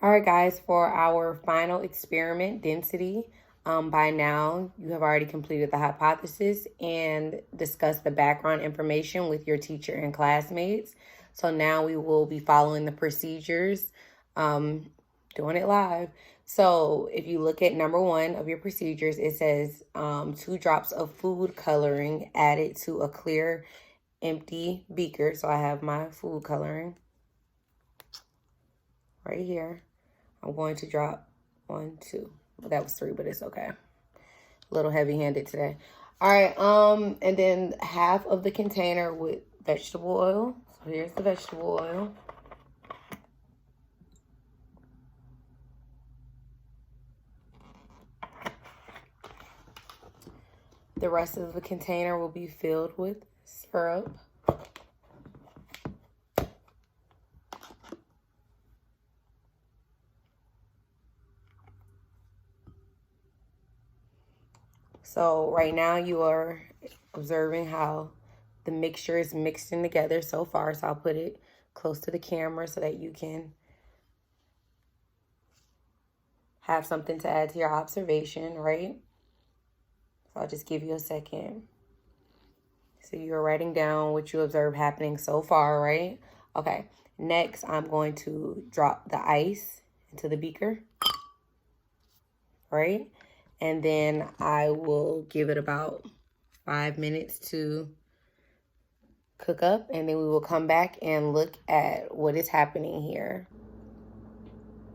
All right, guys, for our final experiment, density, by now you have already completed the hypothesis and discussed the background information with your teacher and classmates. So now we will be following the procedures, doing it live. So if you look at number 1 of your procedures, it says 2 drops of food coloring added to a clear, empty beaker. So I have my food coloring right here. I'm going to drop 1, 2. That was 3, but it's okay. A little heavy-handed today. All right, and then half of the container with vegetable oil. So here's the vegetable oil. The rest of the container will be filled with syrup. So right now you are observing how the mixture is mixing together so far. So I'll put it close to the camera so that you can have something to add to your observation, right? So I'll just give you a second. So you're writing down what you observe happening so far, right? Okay, next I'm going to drop the ice into the beaker, right? And then I will give it about 5 minutes to cook up, and then we will come back and look at what is happening here.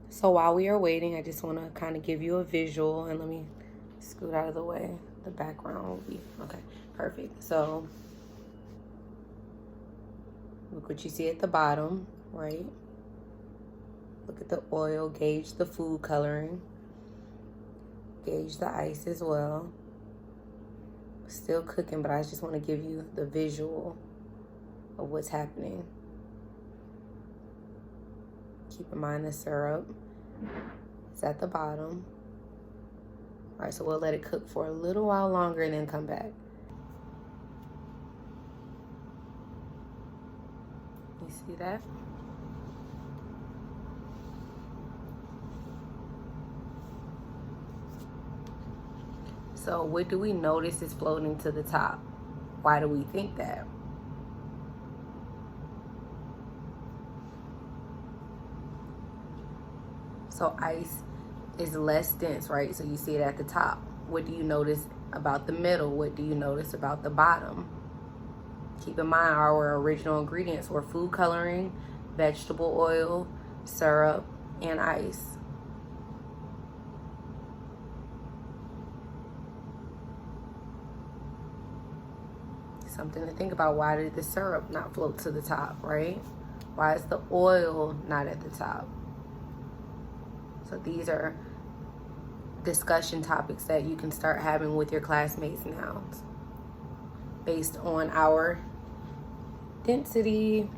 So while we are waiting, I just want to kind of give you a visual, and let me scoot out of the way. The background will be, okay, perfect. So look what you see at the bottom, right? Look at the oil, gauge the food coloring, gauge the ice as well. Still cooking, but I just want to give you the visual of what's happening. Keep in mind the syrup is at the bottom. All right, so we'll let it cook for a little while longer and then come back. You see that? So what do we notice is floating to the top? Why do we think that? So ice is less dense, right? So you see it at the top. What do you notice about the middle? What do you notice about the bottom? Keep in mind our original ingredients were food coloring, vegetable oil, syrup, and ice. Something to think about. Why did the syrup not float to the top, right? Why is the oil not at the top? So these are discussion topics that you can start having with your classmates now based on our density.